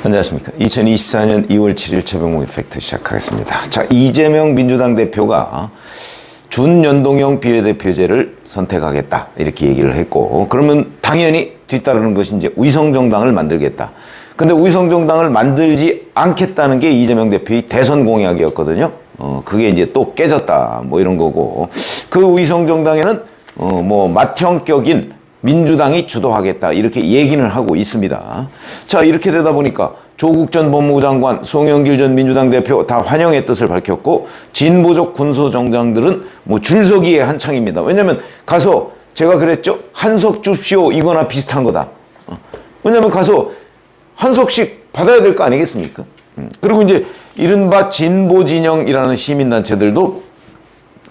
안녕하십니까. 2024년 2월 7일 최병호 이펙트 시작하겠습니다. 자, 이재명 민주당 대표가 준연동형 비례대표제를 선택하겠다 이렇게 얘기를 했고, 그러면 당연히 뒤따르는 것이 이제 위성정당을 만들겠다. 근데 위성정당을 만들지 않겠다는 게 이재명 대표의 대선 공약이었거든요. 그게 이제 또 깨졌다 뭐 이런 거고, 그 위성정당에는 뭐 맏형격인 민주당이 주도하겠다 이렇게 얘기는 하고 있습니다. 자, 이렇게 되다 보니까 조국 전 법무부 장관, 송영길 전 민주당 대표 다 환영의 뜻을 밝혔고, 진보적 군소정당들은 뭐 줄서기에 한창입니다. 왜냐면 가서 제가 그랬죠. 한석 줍시오 이거나 비슷한 거다. 왜냐면 가서 한석씩 받아야 될 거 아니겠습니까? 그리고 이제 이른바 진보진영이라는 시민단체들도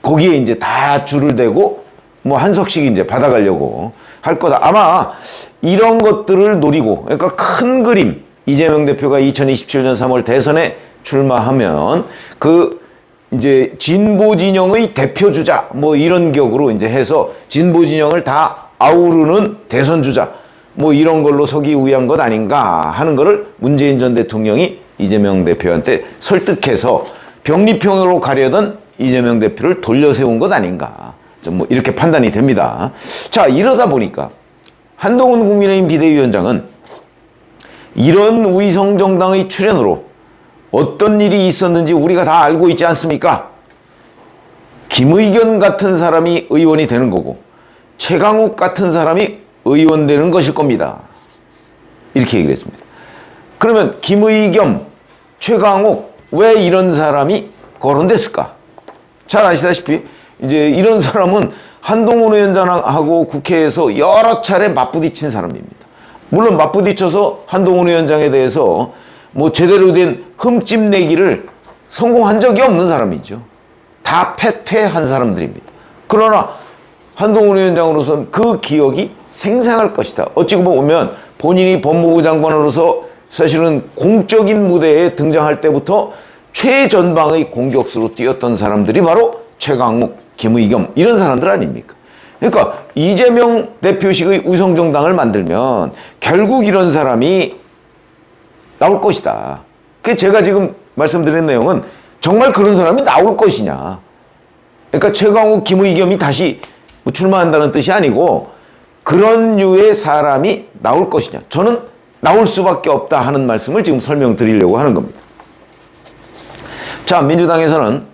거기에 이제 다 줄을 대고 뭐 한석씩 이제 받아가려고 할 거다. 아마 이런 것들을 노리고, 그러니까 큰 그림, 이재명 대표가 2027년 3월 대선에 출마하면 그 이제 진보 진영의 대표 주자 뭐 이런 격으로 이제 해서 진보 진영을 다 아우르는 대선 주자 뭐 이런 걸로 서기 위한 것 아닌가 하는 거를 문재인 전 대통령이 이재명 대표한테 설득해서 병리평으로 가려던 이재명 대표를 돌려 세운 것 아닌가. 뭐 이렇게 판단이 됩니다. 자, 이러다 보니까 한동훈 국민의힘 비대위원장은 이런 위성정당의 출현으로 어떤 일이 있었는지 우리가 다 알고 있지 않습니까? 김의겸 같은 사람이 의원이 되는 거고 최강욱 같은 사람이 의원 되는 것일 겁니다. 이렇게 얘기를 했습니다. 그러면 김의겸, 최강욱 왜 이런 사람이 거론됐을까? 잘 아시다시피 이제 이런 사람은 한동훈 위원장하고 국회에서 여러 차례 맞부딪힌 사람입니다. 물론 맞부딪혀서 한동훈 위원장에 대해서 뭐 제대로 된 흠집 내기를 성공한 적이 없는 사람이죠. 다 패퇴한 사람들입니다. 그러나 한동훈 위원장으로서는 그 기억이 생생할 것이다. 어찌 보면 본인이 법무부 장관으로서 사실은 공적인 무대에 등장할 때부터 최전방의 공격수로 뛰었던 사람들이 바로 최강욱, 김의겸 이런 사람들 아닙니까? 그러니까 이재명 대표식의 위성정당을 만들면 결국 이런 사람이 나올 것이다. 그 제가 지금 말씀드린 내용은 정말 그런 사람이 나올 것이냐. 그러니까 최강욱, 김의겸이 다시 출마한다는 뜻이 아니고 그런 류의 사람이 나올 것이냐. 저는 나올 수밖에 없다 하는 말씀을 지금 설명드리려고 하는 겁니다. 자, 민주당에서는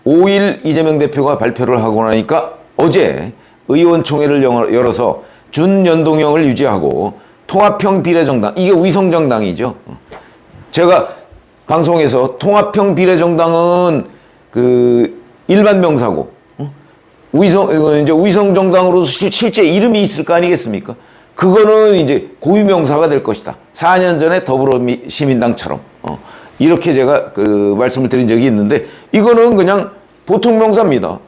5일 이재명 대표가 발표를 하고 나니까 어제 의원총회를 열어서 준연동형을 유지하고 통합형 비례정당, 이게 위성정당이죠. 제가 방송에서 통합형 비례정당은 그 일반 명사고 이제 위성정당으로서 실제 이름이 있을 거 아니겠습니까? 그거는 이제 고유명사가 될 것이다. 4년 전에 더불어시민당처럼 이렇게 제가 그 말씀을 드린 적이 있는데, 이거는 그냥 보통 명사입니다.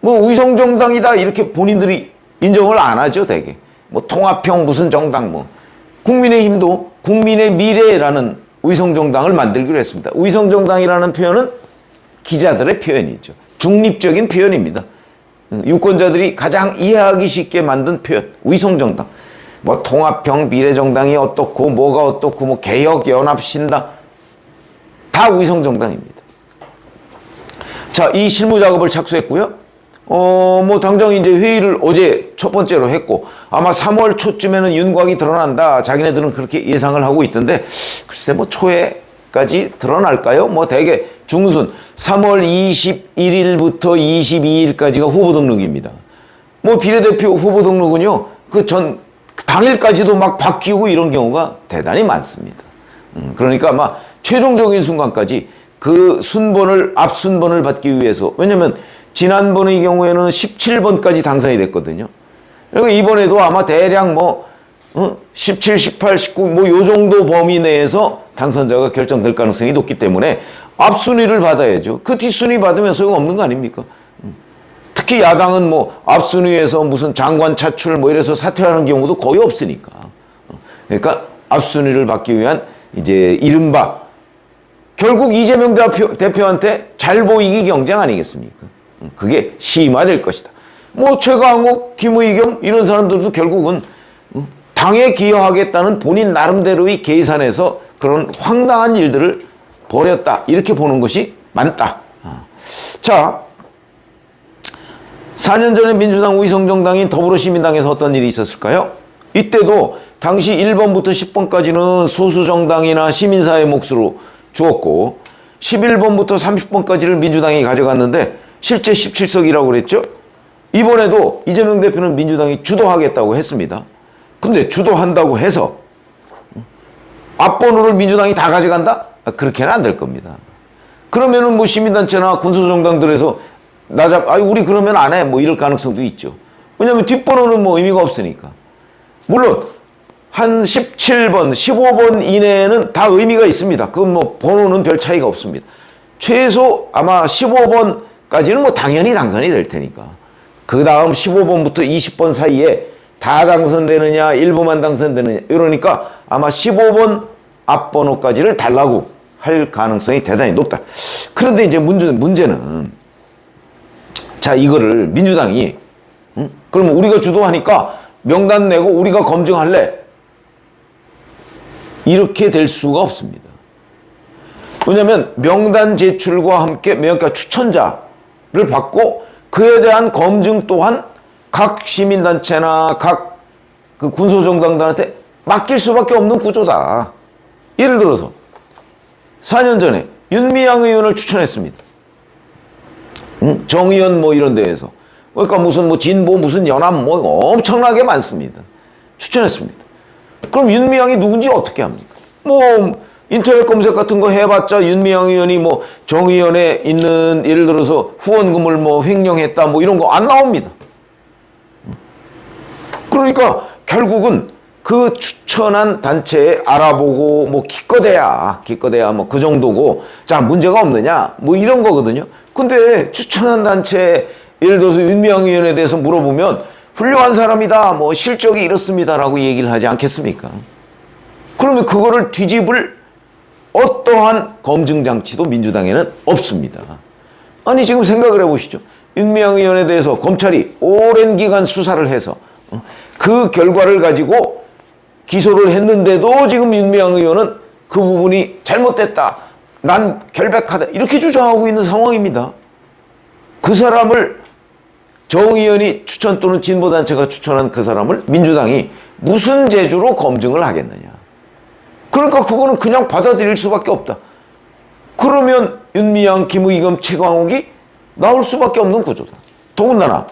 뭐 위성정당이다 이렇게 본인들이 인정을 안 하죠, 대개. 뭐 통합형 무슨 정당 뭐. 국민의힘도 국민의 미래라는 위성정당을 만들기로 했습니다. 위성정당이라는 표현은 기자들의 표현이죠. 중립적인 표현입니다. 유권자들이 가장 이해하기 쉽게 만든 표현, 위성정당. 뭐 통합형 미래정당이 어떻고 뭐가 어떻고 뭐 개혁연합신당 다 위성정당입니다. 자, 이 실무 작업을 착수했고요. 뭐 당장 이제 회의를 어제 첫 번째로 했고 아마 3월 초쯤에는 윤곽이 드러난다. 자기네들은 그렇게 예상을 하고 있던데 글쎄 뭐 초에까지 드러날까요? 뭐 대개 중순 3월 21일부터 22일까지가 후보 등록입니다. 뭐 비례대표 후보 등록은요. 그 당일까지도 막 바뀌고 이런 경우가 대단히 많습니다. 그러니까 아마 최종적인 순간까지 그 앞순번을 받기 위해서, 왜냐면 지난번의 경우에는 17번까지 당선이 됐거든요. 그리고 이번에도 아마 대략 뭐 17, 18, 19 뭐 요 정도 범위 내에서 당선자가 결정될 가능성이 높기 때문에 앞순위를 받아야죠. 그 뒷순위 받으면 소용없는 거 아닙니까? 특히 야당은 뭐 앞순위에서 무슨 장관 차출 뭐 이래서 사퇴하는 경우도 거의 없으니까. 그러니까 앞순위를 받기 위한 이제 이른바 결국 이재명 대표한테 잘 보이기 경쟁 아니겠습니까? 그게 심화될 것이다. 뭐 최강욱, 김의겸 이런 사람들도 결국은 당에 기여하겠다는 본인 나름대로의 계산에서 그런 황당한 일들을 벌였다. 이렇게 보는 것이 맞다. 자, 4년 전에 민주당 위성정당인 더불어시민당에서 어떤 일이 있었을까요? 이때도 당시 1번부터 10번까지는 소수정당이나 시민사회 몫으로 주었고 11번부터 30번까지를 민주당이 가져갔는데 실제 17석이라고 그랬죠? 이번에도 이재명 대표는 민주당이 주도하겠다고 했습니다. 근데 주도한다고 해서 앞번호를 민주당이 다 가져간다? 그렇게는 안 될 겁니다. 그러면은 뭐 시민단체나 군소정당들에서 우리 그러면 안 해. 뭐 이럴 가능성도 있죠. 왜냐면 뒷번호는 뭐 의미가 없으니까. 물론 한 17번, 15번 이내에는 다 의미가 있습니다. 그건 뭐 번호는 별 차이가 없습니다. 최소 아마 15번까지는 뭐 당연히 당선이 될 테니까. 그 다음 15번부터 20번 사이에 다 당선되느냐, 일부만 당선되느냐, 이러니까 아마 15번 앞번호까지를 달라고 할 가능성이 대단히 높다. 그런데 이제 문제는, 자, 이거를 민주당이, 그러면 우리가 주도하니까 명단 내고 우리가 검증할래? 이렇게 될 수가 없습니다. 왜냐하면 명단 제출과 함께 그러니까 추천자를 받고 그에 대한 검증 또한 각 시민단체나 각 그 군소정당들한테 맡길 수밖에 없는 구조다. 예를 들어서 4년 전에 윤미향 의원을 추천했습니다. 정의연 뭐 이런 데에서. 그러니까 무슨 뭐 진보 무슨 연합 뭐 엄청나게 많습니다. 추천했습니다. 그럼 윤미향이 누군지 어떻게 합니까? 뭐 인터넷 검색 같은 거 해봤자 윤미향 의원이 뭐 정의연에 있는 예를 들어서 후원금을 뭐 횡령했다 뭐 이런 거 안 나옵니다. 그러니까 결국은 그 추천한 단체에 알아보고 뭐 기껏해야 뭐 그 정도고 자 문제가 없느냐 뭐 이런 거거든요. 근데 추천한 단체 예를 들어서 윤미향 의원에 대해서 물어보면 훌륭한 사람이다 뭐 실적이 이렇습니다라고 얘기를 하지 않겠습니까? 그러면 그거를 뒤집을 어떠한 검증 장치도 민주당에는 없습니다. 아니 지금 생각을 해보시죠. 윤미향 의원에 대해서 검찰이 오랜 기간 수사를 해서 그 결과를 가지고 기소를 했는데도 지금 윤미향 의원은 그 부분이 잘못됐다. 난 결백하다. 이렇게 주장하고 있는 상황입니다. 그 사람을 정 의원이 추천 또는 진보단체가 추천한 그 사람을 민주당이 무슨 재주로 검증을 하겠느냐. 그러니까 그거는 그냥 받아들일 수밖에 없다. 그러면 윤미향, 김의겸, 최광욱이 나올 수밖에 없는 구조다. 더군다나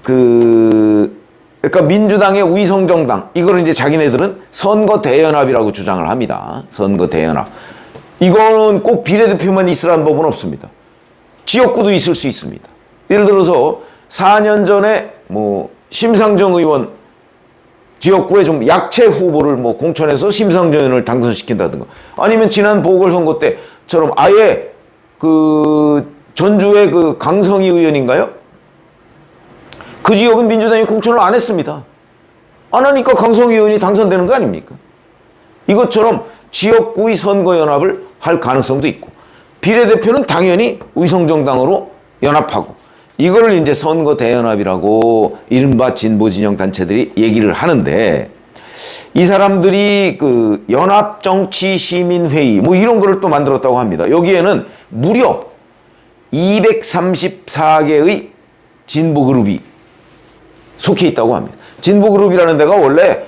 그러니까 민주당의 위성정당 이거를 이제 자기네들은 선거 대연합이라고 주장을 합니다. 선거 대연합. 이거는 꼭 비례대표만 있으라는 법은 없습니다. 지역구도 있을 수 있습니다. 예를 들어서 4년 전에 뭐 심상정 의원 지역구에 좀 약체 후보를 뭐 공천해서 심상정 의원을 당선시킨다든가 아니면 지난 보궐선거 때처럼 아예 그 전주의 그 강성희 의원인가요? 그 지역은 민주당이 공천을 안 했습니다. 안 하니까 강성희 의원이 당선되는 거 아닙니까? 이것처럼 지역구의 선거연합을 할 가능성도 있고 비례대표는 당연히 위성정당으로 연합하고 이거를 이제 선거 대연합이라고 이른바 진보진영 단체들이 얘기를 하는데 이 사람들이 그 연합정치시민회의 뭐 이런 거를 또 만들었다고 합니다. 여기에는 무려 234개의 진보그룹이 속해 있다고 합니다. 진보그룹이라는 데가 원래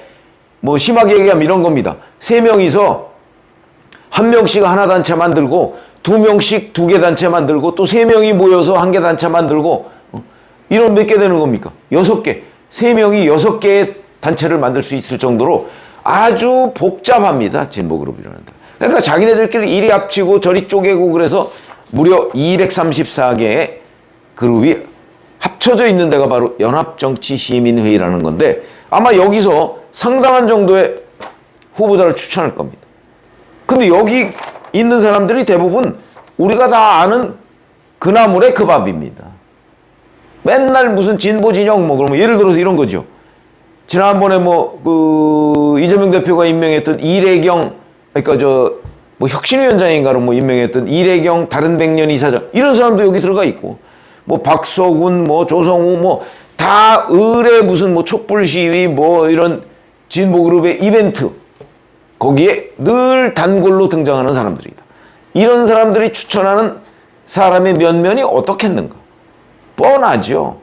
뭐 심하게 얘기하면 이런 겁니다. 3명이서 1명씩 하나 단체 만들고 2명씩 2개 단체 만들고 또 3명이 모여서 1개 단체 만들고 이런 몇 개 되는 겁니까? 6개. 3명이 6개의 단체를 만들 수 있을 정도로 아주 복잡합니다. 진보그룹이라는 데. 그러니까 자기네들끼리 이리 합치고 저리 쪼개고 그래서 무려 234개의 그룹이 합쳐져 있는 데가 바로 연합정치시민회의라는 건데 아마 여기서 상당한 정도의 후보자를 추천할 겁니다. 근데 여기 있는 사람들이 대부분 우리가 다 아는 그나물의 그 밥입니다. 맨날 무슨 진보진영 뭐 그러면 예를 들어서 이런 거죠. 지난번에 뭐 이재명 대표가 임명했던 이래경 그러니까 뭐 혁신위원장인가로 뭐 임명했던 이래경 다른 백년 이사장 이런 사람도 여기 들어가 있고 뭐 박서군 뭐 조성우 뭐 다 을의 무슨 뭐 촛불 시위 뭐 이런 진보그룹의 이벤트 거기에 늘 단골로 등장하는 사람들이다. 이런 사람들이 추천하는 사람의 면면이 어떻겠는가? 뻔하죠.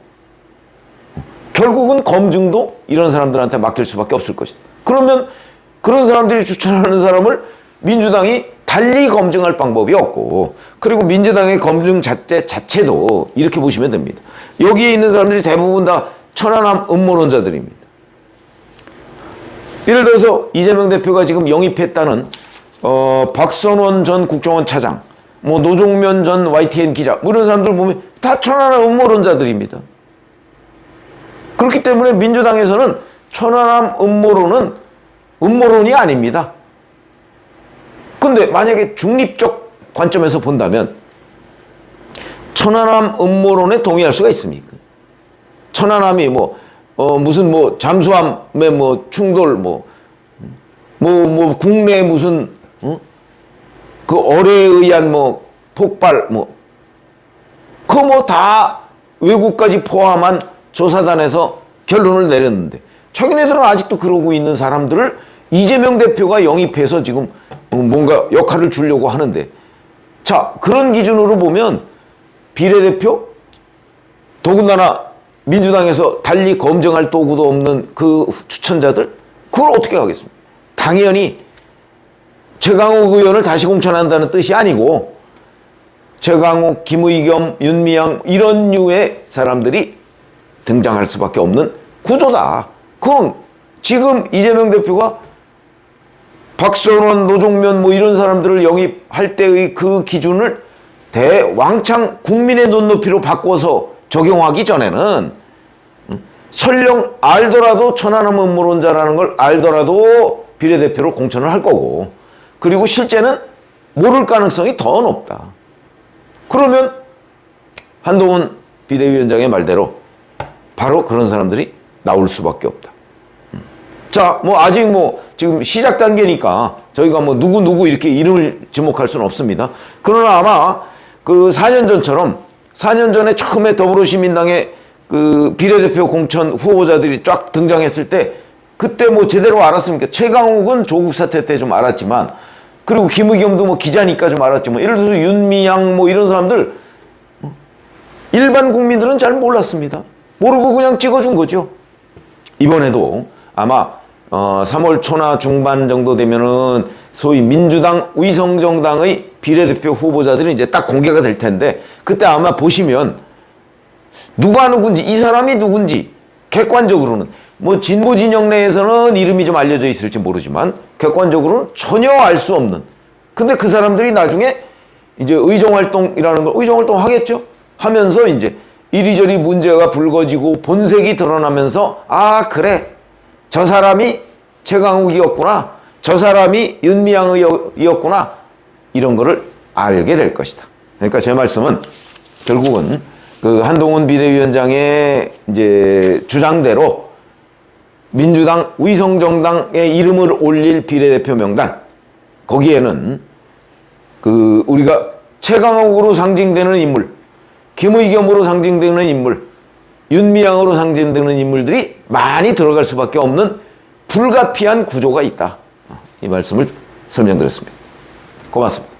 결국은 검증도 이런 사람들한테 맡길 수밖에 없을 것이다. 그러면 그런 사람들이 추천하는 사람을 민주당이 달리 검증할 방법이 없고, 그리고 민주당의 검증 자체도 이렇게 보시면 됩니다. 여기에 있는 사람들이 대부분 다 천안함 음모론자들입니다. 예를 들어서 이재명 대표가 지금 영입했다는 박선원 전 국정원 차장, 뭐 노종면 전 YTN 기자, 뭐 이런 사람들 보면 다 천안함 음모론자들입니다. 그렇기 때문에 민주당에서는 천안함 음모론은 음모론이 아닙니다. 근데 만약에 중립적 관점에서 본다면 천안함 음모론에 동의할 수가 있습니까? 천안함이 무슨 잠수함의 충돌 국내 무슨 그 어뢰에 의한 폭발 그거 다 외국까지 포함한 조사단에서 결론을 내렸는데, 자기네들은 아직도 그러고 있는 사람들을 이재명 대표가 영입해서 지금 뭔가 역할을 주려고 하는데, 자, 그런 기준으로 보면 비례대표, 더군다나 민주당에서 달리 검증할 도구도 없는 그 추천자들, 그걸 어떻게 하겠습니까? 당연히 최강욱 의원을 다시 공천한다는 뜻이 아니고 최강욱, 김의겸, 윤미향 이런 류의 사람들이 등장할 수밖에 없는 구조다. 그럼 지금 이재명 대표가 박선원, 노종면 이런 사람들을 영입할 때의 그 기준을 대왕창 국민의 눈높이로 바꿔서 적용하기 전에는 설령 알더라도 천안함 음모론자라는 걸 알더라도 비례대표로 공천을 할 거고, 그리고 실제는 모를 가능성이 더 높다. 그러면 한동훈 비대위원장의 말대로 바로 그런 사람들이 나올 수밖에 없다. 자, 아직 지금 시작 단계니까 저희가 누구 이렇게 이름을 지목할 수는 없습니다. 그러나 아마 그 4년 전처럼 4년 전에 처음에 더불어시민당의 그 비례대표 공천 후보자들이 쫙 등장했을 때 그때 제대로 알았습니까? 최강욱은 조국 사태 때 좀 알았지만, 그리고 김의겸도 기자니까 좀 알았지만, 예를 들어서 윤미향 이런 사람들 일반 국민들은 잘 몰랐습니다. 모르고 그냥 찍어준 거죠. 이번에도 아마 3월 초나 중반 정도 되면은 소위 민주당 위성정당의 비례대표 후보자들이 이제 딱 공개가 될 텐데, 그때 아마 보시면 누가 누군지, 이 사람이 누군지 객관적으로는 진보 진영 내에서는 이름이 좀 알려져 있을지 모르지만 객관적으로는 전혀 알 수 없는, 근데 그 사람들이 나중에 이제 의정활동이라는 걸 의정활동 하겠죠. 하면서 이제 이리저리 문제가 불거지고 본색이 드러나면서, 아, 그래, 저 사람이 최강욱이었구나, 저 사람이 윤미향이었구나, 이런 거를 알게 될 것이다. 그러니까 제 말씀은 결국은 그 한동훈 비대위원장의 이제 주장대로 민주당 위성정당의 이름을 올릴 비례대표 명단, 거기에는 그 우리가 최강욱으로 상징되는 인물, 김의겸으로 상징되는 인물, 윤미향으로 상징되는 인물들이 많이 들어갈 수밖에 없는 불가피한 구조가 있다. 이 말씀을 설명드렸습니다. 고맙습니다.